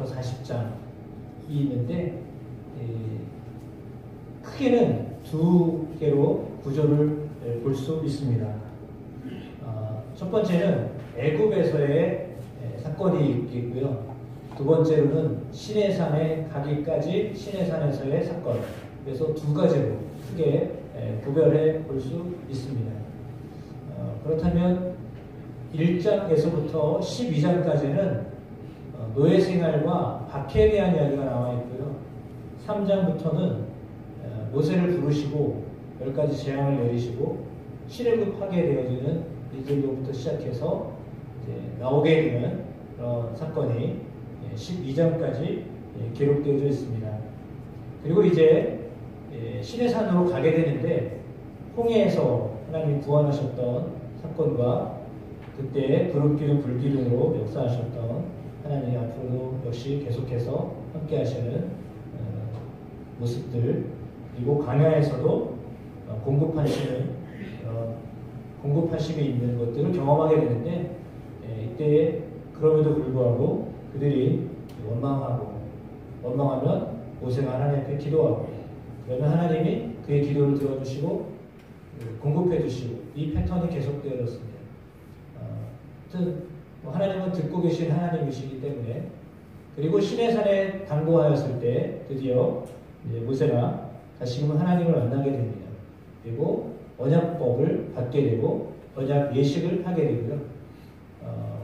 40장이 있는데 크게는 두 개로 구조를 볼 수 있습니다. 첫 번째는 애굽에서의 사건이 있겠고요. 두 번째로는 시내산에 가기까지 시내산에서의 사건. 그래서 두 가지로 크게 구별해 볼 수 있습니다. 그렇다면 1장에서부터 12장까지는 노예 생활과 박해에 대한 이야기가 나와 있고요. 3장부터는 모세를 부르시고 10가지 재앙을 내리시고 출애굽하게 되어지는 이들로부터 시작해서 이제 나오게 되는 그런 사건이 12장까지 기록되어져 있습니다. 그리고 이제 시내산으로 가게 되는데 홍해에서 하나님이 구원하셨던 사건과 그때 구름기둥 불기둥으로 역사하셨던 하나님이 앞으로도 역시 계속해서 함께 하시는 모습들, 그리고 광야에서도 공급하심이 있는 것들을 경험하게 되는데 이때 그럼에도 불구하고 그들이 원망하면 모세가 하나님 앞에 기도하고, 그러면 하나님이 그의 기도를 들어주시고 공급해 주시고, 이 패턴이 계속되어졌습니다. 하나님은 듣고 계신 하나님이시기 때문에. 그리고 시내산에 당도하였을 때 드디어 이제 모세가 다시금 하나님을 만나게 됩니다. 그리고 언약법을 받게 되고 언약 예식을 하게 되고요.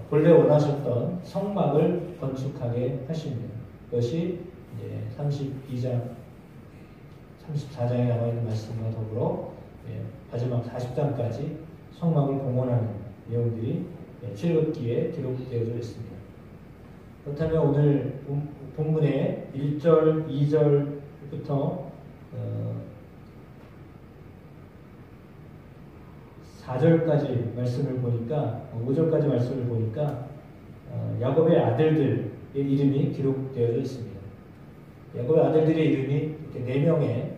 본래 원하셨던 성막을 건축하게 하십니다. 그것이 이제 32장, 34장에 나와 있는 말씀과 더불어 마지막 40장까지 성막을 봉헌하는 내용들이 출애굽기에 기록되어져 있습니다. 그렇다면 오늘 본문의 1절, 2절부터 4절까지 말씀을 보니까, 5절까지 말씀을 보니까 야곱의 아들들의 이름이 기록되어져 있습니다. 야곱의 아들들의 이름이 이렇게 4명의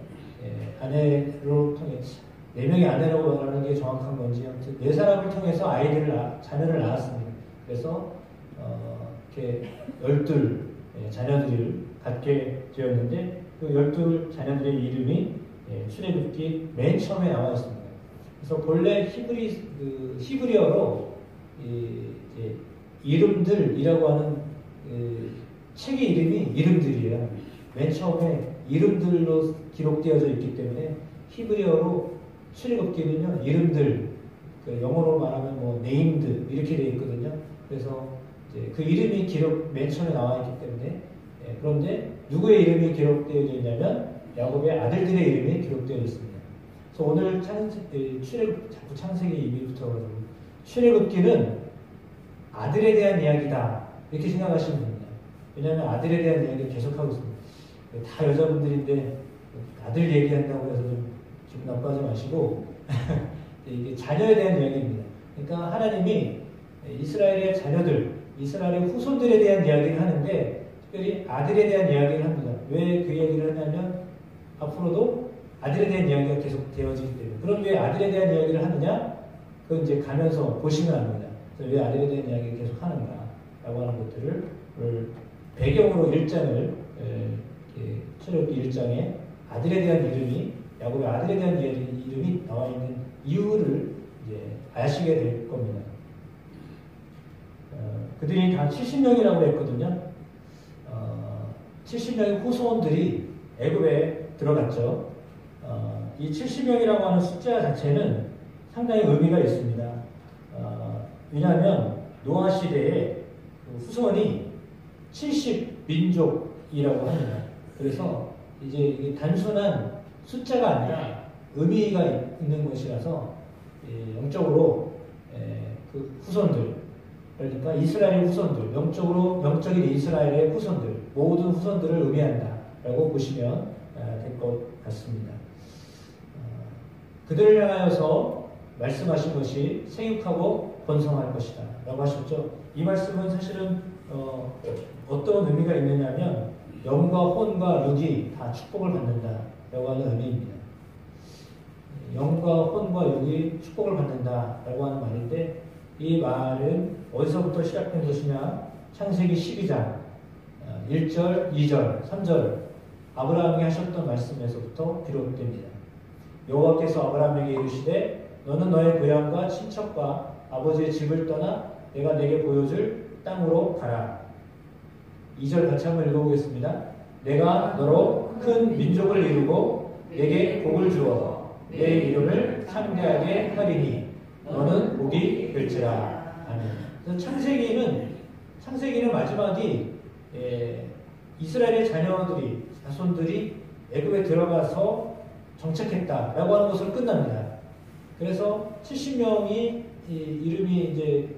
아내로 통해서, 4명의 아내라고 말하는 게 정확한 건지, 아무튼 4사람을 통해서 자녀를 낳았습니다. 그래서 이렇게 12 자녀들을 갖게 되었는데, 그 12 자녀들의 이름이 출애굽기 맨 처음에 나와 있습니다. 그래서 본래 히브리어로 이름들이라고 하는 책의 이름이 이름들이에요. 맨 처음에 이름들로 기록되어져 있기 때문에 히브리어로 출애굽기는요, 이름들, 영어로 말하면 뭐 네임드 이렇게 되어 있거든요. 그래서 이제 그 이름이 맨 처음에 나와 있기 때문에, 그런데 누구의 이름이 기록되어져 있냐면 야곱의 아들들의 이름이 기록되어 있습니다. 그래서 오늘 자꾸 창세기 얘기 붙어가지고 출애굽기는 아들에 대한 이야기다 이렇게 생각하시면 됩니다. 왜냐하면 아들에 대한 이야기를 계속하고 있습니다. 다 여자분들인데 아들 얘기한다고 해서 좀 기분 나빠하지 마시고 이게 자녀에 대한 이야기입니다. 그러니까 하나님이 이스라엘의 자녀들, 이스라엘의 후손들에 대한 이야기를 하는데 특별히 아들에 대한 이야기를 합니다. 왜 그 이야기를 하냐면 앞으로도 아들에 대한 이야기가 계속 되어지기 때문에. 그럼 왜 아들에 대한 이야기를 하느냐? 그건 이제 가면서 보시면 압니다. 왜 아들에 대한 이야기를 계속 하는가? 라고 하는 것들을 배경으로 1장을, 출애굽기 1장에 아들에 대한 이름이, 야곱의 아들에 대한 이름이 나와 있는 이유를 이제 아시게 될 겁니다. 그들이 다 70명이라고 했거든요. 70명의 후손들이 애굽에 들어갔죠. 이 70명이라고 하는 숫자 자체는 상당히 의미가 있습니다. 왜냐하면 노아 시대에 그 후손이 70민족이라고 합니다. 그래서 이제 이게 단순한 숫자가 아니라 의미가 있는 것이라서 영적으로 그 후손들, 그러니까 이스라엘의 후손들, 영적인 이스라엘의 후손들, 모든 후손들을 의미한다라고 보시면 될 것 같습니다. 그들을 향하여서 말씀하신 것이 생육하고 번성할 것이다 라고 하셨죠. 이 말씀은 사실은 어떤 의미가 있느냐면 영과 혼과 육이 다 축복을 받는다 라고 하는 의미입니다. 영과 혼과 육이 축복을 받는다 라고 하는 말인데, 이 말은 어디서부터 시작된 것이냐? 창세기 12장 1절, 2절, 3절 아브라함에게 하셨던 말씀에서부터 비롯됩니다. 여호와께서 아브라함에게 이르시되 너는 너의 고향과 친척과 아버지의 집을 떠나 내가 내게 보여줄 땅으로 가라. 2절 같이 한번 읽어보겠습니다. 내가 너로 큰 민족을 이루고 내게 복을 주어 내 이름을 창대하게 하리니 너는 복이 될지라. 아멘. 그래서 창세기는 마지막이 이스라엘의 자손들이 애굽에 들어가서 정착했다라고 하는 것으로 끝납니다. 그래서 70명이 이름이 이제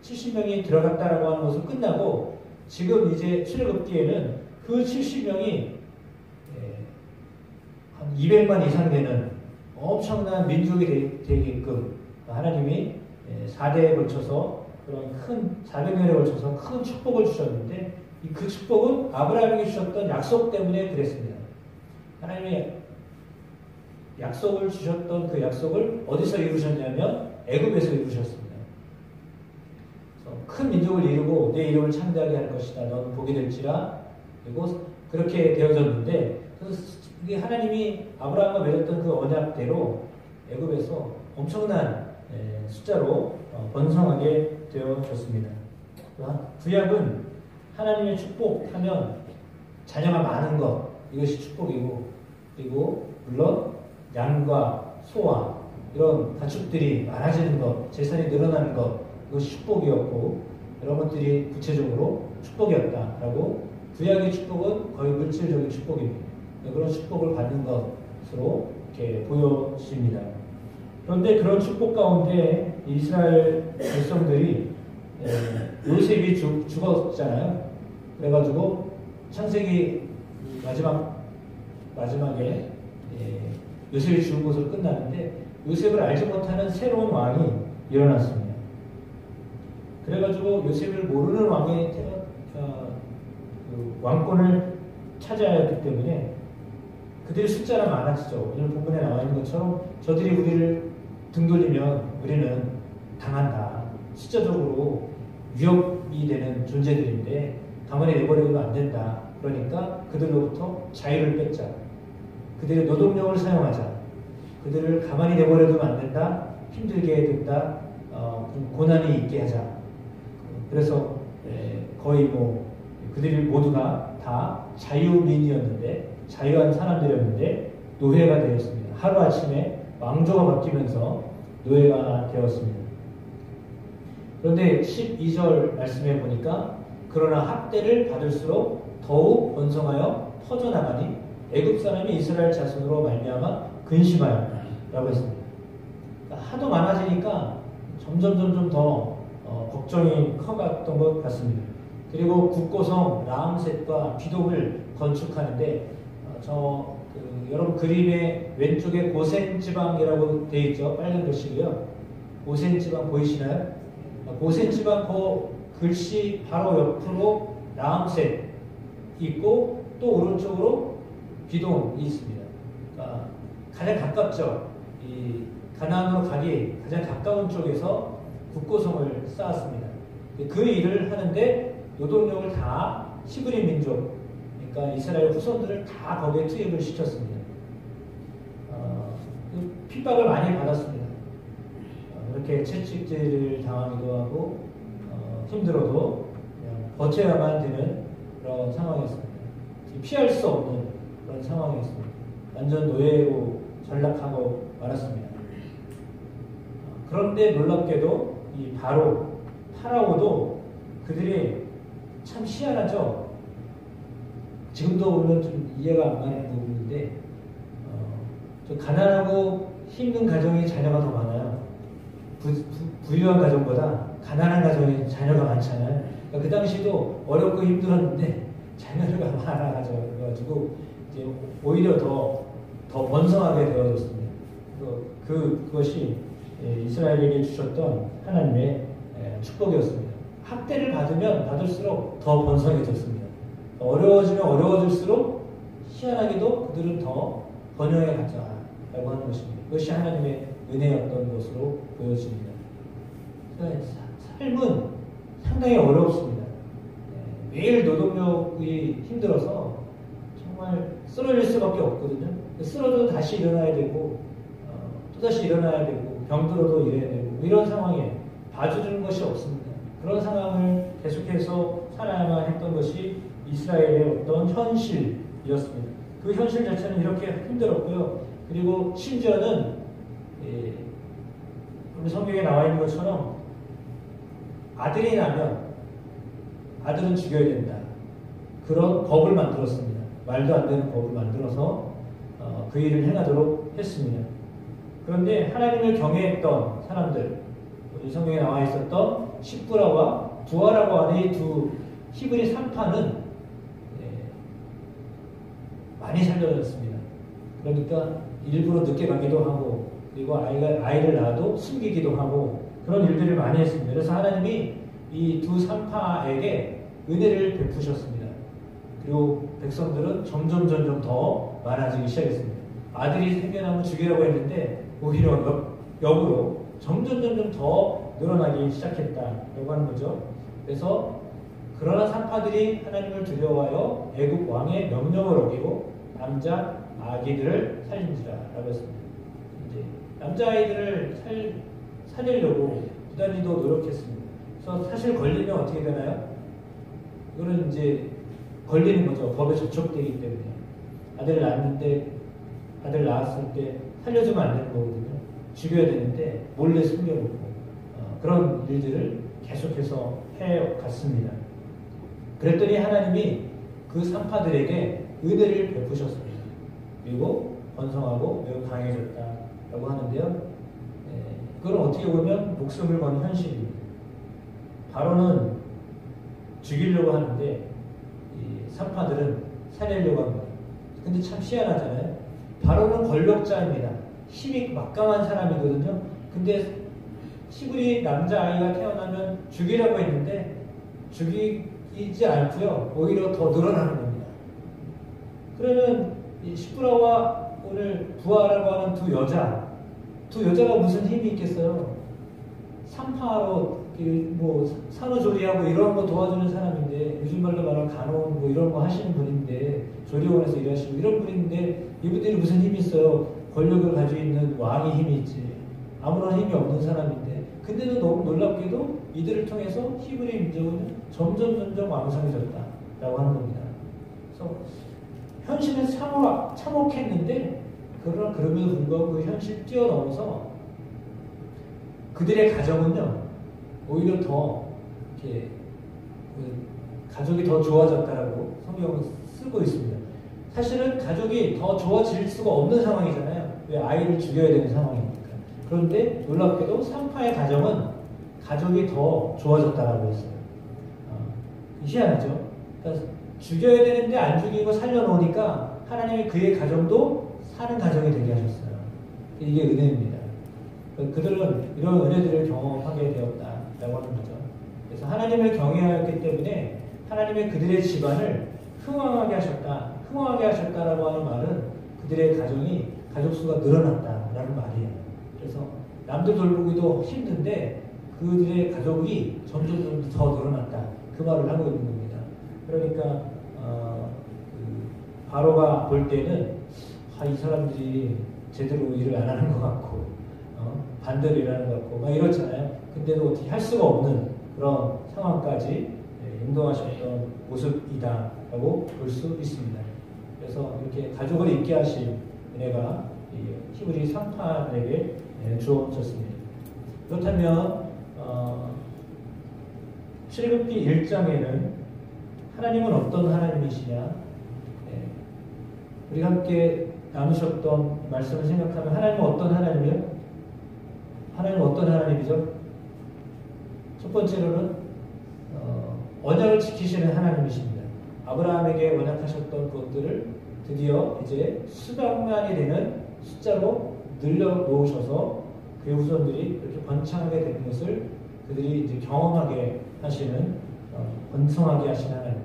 70명이 들어갔다라고 하는 것으로 끝나고 지금 이제 출애굽기에는 그 70명이 한 200만 이상 되는 엄청난 민족이 되게끔 하나님이 4대에 걸쳐서 그런 큰 400년에 걸쳐서 큰 축복을 주셨는데 그 축복은 아브라함에게 주셨던 약속 때문에 그랬습니다. 하나님이 약속을 주셨던 그 약속을 어디서 이루셨냐면 애굽에서 이루셨습니다. 큰 민족을 이루고 내 이름을 창대하게 할 것이다. 너는 복이 될지라. 그리고 그렇게 되어졌는데 이게 하나님이 아브라함과 맺었던 그 언약대로 애굽에서 엄청난 숫자로 번성하게 되어졌습니다. 구약은 하나님의 축복하면 자녀가 많은 것 이것이 축복이고 그리고 물론 양과 소와 이런 가축들이 많아지는 것 재산이 늘어나는 것 이것이 축복이었고 이런 것들이 구체적으로 축복이었다라고 구약의 축복은 거의 물질적인 축복입니다. 그런 축복을 받는 것으로 이렇게 보여집니다. 그런데 그런 축복 가운데 이스라엘 백성들이 요셉이 죽었잖아요. 그래가지고 창세기 마지막에 요셉이 죽은 것으로 끝나는데 요셉을 알지 못하는 새로운 왕이 일어났습니다. 그래가지고 요셉을 모르는 왕이 그 왕권을 차지해야 했기 때문에 그들의 숫자가 많아지죠. 오늘 본문에 나와 있는 것처럼 저들이 우리를 등 돌리면 우리는 당한다. 숫자적으로 위협이 되는 존재들인데 가만히 내버려두면 안 된다. 그러니까 그들로부터 자유를 뺏자. 그들의 노동력을 사용하자. 그들을 가만히 내버려두면 안 된다. 힘들게 된다. 고난이 있게 하자. 그래서 거의 그들이 모두가 다 자유민이었는데 자유한 사람들이었는데 노예가 되었습니다. 하루아침에 왕조가 바뀌면서 노예가 되었습니다. 그런데 12절 말씀에 보니까 그러나 학대를 받을수록 더욱 번성하여 퍼져나가니 애굽 사람이 이스라엘 자손으로 말미암아 근심하였다라고 했습니다. 그러니까 하도 많아지니까 점점 더 걱정이 커갔던 것 같습니다. 그리고 국고성 라암셋과 비돔을 건축하는데 여러분 그림의 왼쪽에 고센 지방이라고 되어 있죠. 빨간 글씨고요. 고센 지방 보이시나요? 고센 지방 그 글씨 바로 옆으로 라암셋 있고 또 오른쪽으로 비돔이 있습니다. 그러니까 가장 가깝죠. 이 가나안으로 가기 가장 가까운 쪽에서 국고성을 쌓았습니다. 그 일을 하는데 노동력을 다 히브리 민족, 그러니까 이스라엘 후손들을 다 거기에 투입을 시켰습니다. 핍박을 많이 받았습니다. 이렇게 채찍질을 당하기도 하고 힘들어도 그냥 버텨야만 되는 그런 상황이었습니다. 피할 수 없는 그런 상황이었습니다. 완전 노예로 전락하고 말았습니다. 그런데 놀랍게도 이 파라오도 그들이 참 희한하죠. 지금도 물론 좀 이해가 안 가는 부분인데 좀 가난하고 힘든 가정이 자녀가 더 많아요. 부유한 가정보다 가난한 가정이 자녀가 많잖아요. 그러니까 그 당시도 어렵고 힘들었는데 자녀가 많아가지고 이제 오히려 더 번성하게 되어졌습니다. 그것이 이스라엘에게 주셨던 하나님의 축복이었습니다. 학대를 받으면 받을수록 더 번성해졌습니다. 어려워지면 어려워질수록 희한하게도 그들은 더 번영해 가자라고 하는 것입니다. 그것이 하나님의 은혜였던 것으로 보여집니다. 삶은 상당히 어렵습니다. 매일 노동력이 힘들어서 정말 쓰러질 수밖에 없거든요. 쓰러져도 다시 일어나야 되고 또다시 일어나야 되고 병들어도 일해야 되고 이런 상황에 봐주는 것이 없습니다. 그런 상황을 계속해서 살아야만 했던 것이 이스라엘의 어떤 현실이었습니다. 그 현실 자체는 이렇게 힘들었고요. 그리고 심지어는 우리 성경에 나와 있는 것처럼 아들이 나면 아들은 죽여야 된다. 그런 법을 만들었습니다. 말도 안 되는 법을 만들어서 그 일을 행하도록 했습니다. 그런데 하나님을 경외했던 사람들, 이 성경에 나와 있었던 십부라와 부하라고 하는 이 두 히브리 산파는 많이 살려졌습니다. 그러니까 일부러 늦게 가기도 하고 그리고 아이를 낳아도 숨기기도 하고 그런 일들을 많이 했습니다. 그래서 하나님이 이 두 산파에게 은혜를 베푸셨습니다. 그리고 백성들은 점점 더 많아지기 시작했습니다. 아들이 생겨나면 죽이라고 했는데 오히려 역으로 점점 더 늘어나기 시작했다라고 하는 거죠. 그래서 그러나 산파들이 하나님을 두려워하여 애굽 왕의 명령을 어기고 남자 아기들을 살린지라라고 했습니다. 이제 남자 아이들을 살리려고 부단히도 노력했습니다. 그래서 사실 걸리면 어떻게 되나요? 이거는 이제 걸리는 거죠. 법에 저촉되기 때문에 아들 낳았을 때 살려주면 안 되는 거거든요. 죽여야 되는데 몰래 숨겨놓고 그런 일들을 계속해서 해갔습니다. 그랬더니 하나님이 그 산파들에게 은혜를 베푸셨습니다. 그리고 번성하고 매우 강해졌다라고 하는데요. 그건 어떻게 보면 목숨을 건 현실입니다. 바로는 죽이려고 하는데 이 산파들은 살리려고 합니다. 근데 참 희한하잖아요. 바로는 권력자입니다. 힘이 막강한 사람이거든요. 근데 히브리 남자아이가 태어나면 죽이라고 했는데 죽이지 않고요. 오히려 더 늘어나는 겁니다. 그러면 이 시브라와 오늘 부하라고 하는 두 여자가 무슨 힘이 있겠어요? 산파로 뭐 산후조리하고 이런 거 도와주는 사람인데 요즘 말로 말하면 간호원 뭐 이런 거 하시는 분인데 조리원에서 일하시고 이런 분인데 이분들이 무슨 힘이 있어요? 권력을 가지고 있는 왕의 힘이 있지. 아무런 힘이 없는 사람인데 근데도 너무 놀랍게도 이들을 통해서 히브리 민족은 점점 왕성해졌다라고 하는 겁니다. 그래서 현실은 참혹했는데 그럼에도 불구하고 그 현실 뛰어넘어서 그들의 가정은요 오히려 더 이렇게 가족이 더 좋아졌다라고 성경은 쓰고 있습니다. 사실은 가족이 더 좋아질 수가 없는 상황이잖아요. 왜 아이를 죽여야 되는 상황이니까. 그런데 놀랍게도 산파의 가정은 가족이 더 좋아졌다라고 했어요. 희한하죠. 그러니까 죽여야 되는데 안 죽이고 살려놓으니까 하나님이 그의 가정도 사는 가정이 되게 하셨어요. 이게 은혜입니다. 그들은 이런 은혜들을 경험하게 되었다라고 하는 거죠. 그래서 하나님을 경외하였기 때문에 하나님의 그들의 집안을 흥왕하게 하셨다라고 하는 말은 그들의 가족 수가 늘어났다라는 말이에요. 그래서 남들 돌보기도 힘든데 그들의 가족이 점점 더 늘어났다. 그 말을 하고 있는 겁니다. 그러니까 바로가 볼 때는 이 사람들이 제대로 일을 안 하는 것 같고 반대로 일하는 것 같고 막 이렇잖아요. 근데도 어떻게 할 수가 없는 그런 상황까지 인도하셨던 모습이다라고 볼 수 있습니다. 그래서 이렇게 가족을 있게 하신 은혜가 히브리 산파들에게 주어졌습니다. 그렇다면 출애굽기 1장에는 하나님은 어떤 하나님이시냐? 우리가 함께 나누셨던 말씀을 생각하면 하나님은 어떤 하나님이요? 하나님은 어떤 하나님이죠? 첫 번째로는 언약을 지키시는 하나님이십니다. 아브라함에게 언약하셨던 것들을 드디어 이제 수백만이 되는 숫자로 늘려놓으셔서 그의 후손들이 이렇게 번창하게 되는 것을 그들이 이제 경험하게 하시는 번성하게 하시는 하나님,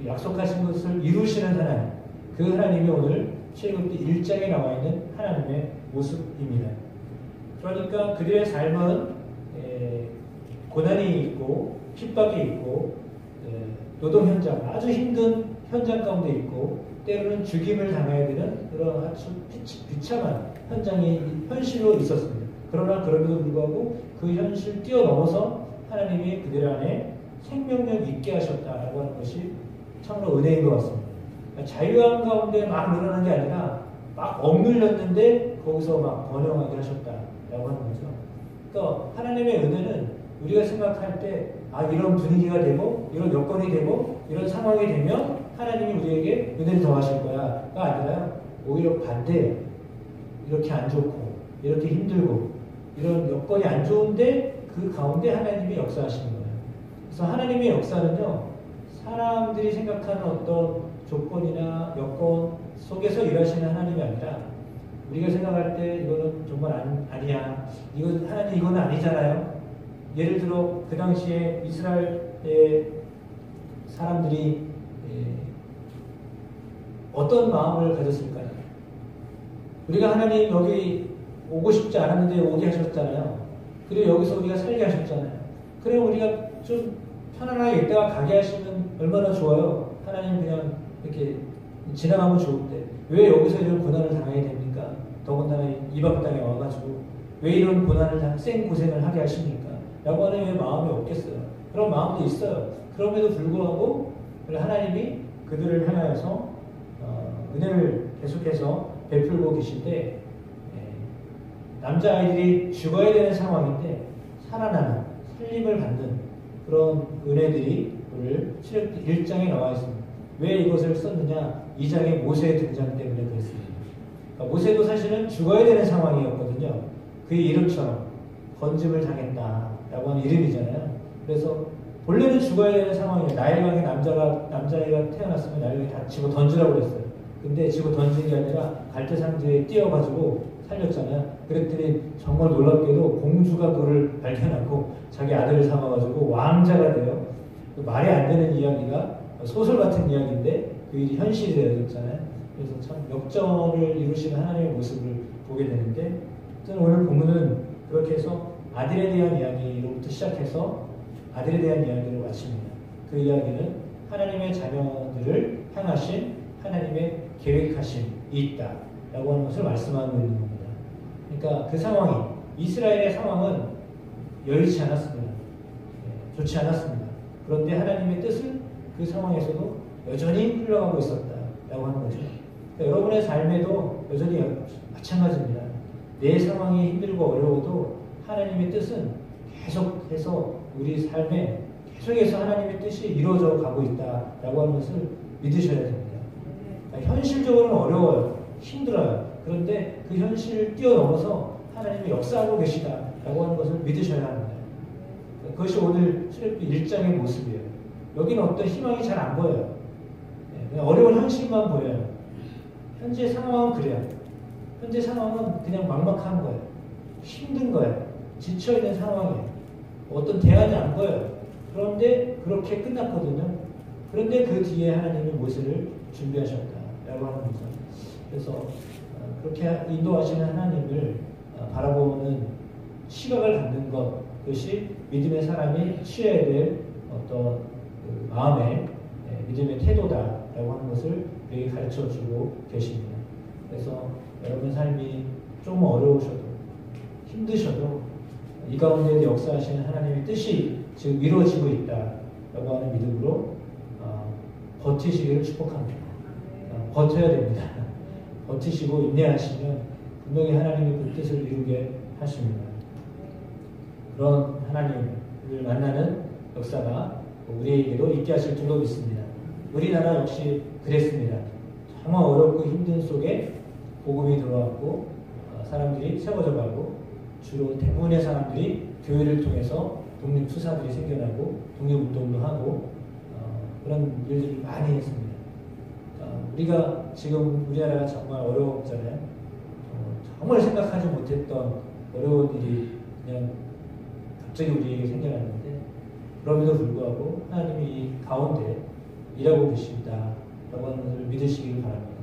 약속하신 것을 이루시는 하나님, 그 하나님이 오늘 출애굽기 1장에 나와 있는 하나님의 모습입니다. 그러니까 그들의 삶은 고난이 있고 핍박이 있고 노동 현장, 아주 힘든 현장 가운데 있고 때로는 죽임을 당해야 되는 그런 아주 비참한 현장이 현실로 있었습니다. 그러나 그럼에도 불구하고 그 현실 뛰어넘어서 하나님이 그들 안에 생명력 있게 하셨다라고 하는 것이 참으로 은혜인 것 같습니다. 그러니까 자유함 가운데 막 늘어나는 게 아니라 막 억눌렸는데 거기서 막 번영하게 하셨다라고 하는 거죠. 그러니까 하나님의 은혜는 우리가 생각할 때 이런 분위기가 되고 이런 여건이 되고 이런 상황이 되면 하나님이 우리에게 은혜를 더하실 거야가 아니라요. 오히려 반대예요. 이렇게 안 좋고 이렇게 힘들고 이런 여건이 안 좋은데 그 가운데 하나님이 역사하시는 거예요. 그래서 하나님의 역사는요. 사람들이 생각하는 어떤 조건이나 여건 속에서 일하시는 하나님이 아니라 우리가 생각할 때 이거는 정말 아니야. 하나님 이거는 아니잖아요. 예를 들어 그 당시에 이스라엘의 사람들이 어떤 마음을 가졌을까요? 우리가 하나님 여기 오고 싶지 않았는데 오게 하셨잖아요. 그리고 여기서 우리가 살게 하셨잖아요. 그럼 우리가 좀 편안하게 있다가 가게 하시면 얼마나 좋아요. 하나님 그냥 이렇게 지나가면 좋은데 왜 여기서 이런 고난을 당해야 됩니까? 더군다나 이방 땅에 와가지고 왜 이런 고난을 생고생을 하게 하십니까? 라고 하는 왜 마음이 없겠어요. 그런 마음도 있어요. 그럼에도 불구하고 하나님이 그들을 향하여서 은혜를 계속해서 베풀고 계신데 남자아이들이 죽어야 되는 상황인데 살아나는 살림을 받는 그런 은혜들이 오늘 출애굽기 1장에 나와 있습니다. 왜 이것을 썼느냐? 2장의 모세의 등장 때문에 그랬습니다. 그러니까 모세도 사실은 죽어야 되는 상황이었거든요. 그의 이름처럼 건짐을 당했다라고 하는 이름이잖아요. 그래서 본래는 죽어야 되는 상황이에요. 나일강에 남자아이가 태어났으면 나일강에 다 집어 던지라고 그랬어요. 근데 집어 던진 게 아니라 갈대상자에 띄어가지고 살렸잖아요. 그랬더니 정말 놀랍게도 공주가 그를 발견하고 자기 아들을 삼아가지고 왕자가 돼요. 말이 안 되는 이야기가 소설 같은 이야기인데 그 일이 현실이 되었잖아요. 그래서 참 역전을 이루시는 하나님의 모습을 보게 되는데 저는 오늘 본문은 그렇게 해서 아들에 대한 이야기로부터 시작해서 아들에 대한 이야기로 마칩니다. 그 이야기는 하나님의 자녀들을 향하신 하나님의 계획하심이 있다라고 하는 것을 말씀하고 있는 겁니다. 그러니까 그 상황이 이스라엘의 상황은 여의치 않았습니다. 좋지 않았습니다. 그런데 하나님의 뜻은 그 상황에서도 여전히 흘러가고 있었다라고 하는 거죠. 그러니까 여러분의 삶에도 여전히 마찬가지입니다. 내 상황이 힘들고 어려워도 하나님의 뜻은 계속해서 우리 삶에 계속해서 하나님의 뜻이 이루어져 가고 있다라고 하는 것을 믿으셔야 됩니다. 그러니까 현실적으로는 어려워요. 힘들어요. 그런데 그 현실을 뛰어넘어서 하나님이 역사하고 계시다라고 하는 것을 믿으셔야 합니다. 그것이 오늘 출애굽기 1장의 모습이에요. 여기는 어떤 희망이 잘 안 보여요. 그냥 어려운 현실만 보여요. 현재 상황은 그래요. 현재 상황은 그냥 막막한 거예요. 힘든 거예요. 지쳐있는 상황이에요. 어떤 대안이 안 보여요. 그런데 그렇게 끝났거든요. 그런데 그 뒤에 하나님이 모세를 준비하셨다라고 하는 거죠. 그래서 그렇게 인도하시는 하나님을 바라보는 시각을 갖는 것, 그것이 믿음의 사람이 취해야 될 어떤 그 마음의 믿음의 태도다라고 하는 것을 우리에게 가르쳐주고 계십니다. 그래서 여러분 삶이 조금 어려우셔도 힘드셔도 이 가운데 역사하시는 하나님의 뜻이 지금 이루어지고 있다라고 하는 믿음으로 버티시기를 축복합니다. 버텨야 됩니다. 버티시고 인내하시면 분명히 하나님의 그 뜻을 이루게 하십니다. 그런 하나님을 만나는 역사가 우리에게도 있게 하실 줄로 믿습니다. 우리나라 역시 그랬습니다. 정말 어렵고 힘든 속에 복음이 들어왔고 사람들이 세워져 가고 주로 대부분의 사람들이 교회를 통해서 독립투사들이 생겨나고 독립운동도 하고 그런 일들을 많이 했습니다. 우리가 지금 우리나라가 정말 어려웠잖아요. 정말 생각하지 못했던 어려운 일이 그냥 갑자기 우리에게 생겨났는데 그럼에도 불구하고 하나님이 이 가운데 일하고 계십니다. 라고 하는 것을 믿으시기를 바랍니다.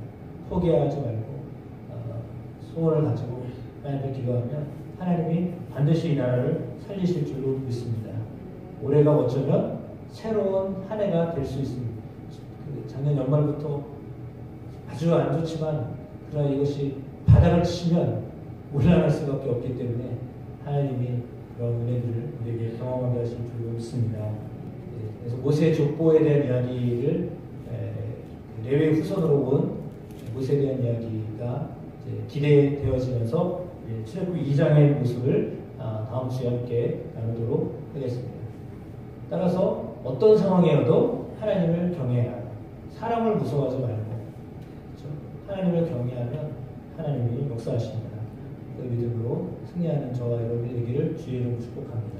포기하지 말고 소원을 가지고 하나님께 기도하면 하나님이 반드시 이 나라를 살리실 줄로 믿습니다. 올해가 어쩌면 새로운 한 해가 될 수 있습니다. 작년 연말부터 아주 안 좋지만 그러나 이것이 바닥을 치면 올라갈 수밖에 없기 때문에 하나님이 그런 은혜들을 우리에게 경험하게 하실 줄 믿습니다. 그래서 모세 족보에 대한 이야기를 레위 후손으로 온 모세에 대한 이야기가 기대되어지면서 출애굽기 2장의 모습을 다음 주에 함께 나누도록 하겠습니다. 따라서 어떤 상황이어도 하나님을 경외해야 사람을 무서워하지 말고 그렇죠? 하나님을 경외하면 하나님이 역사하십니다. 그 믿음으로 승리하는 저와 여러분이 되기를 주의 이름으로 축복합니다.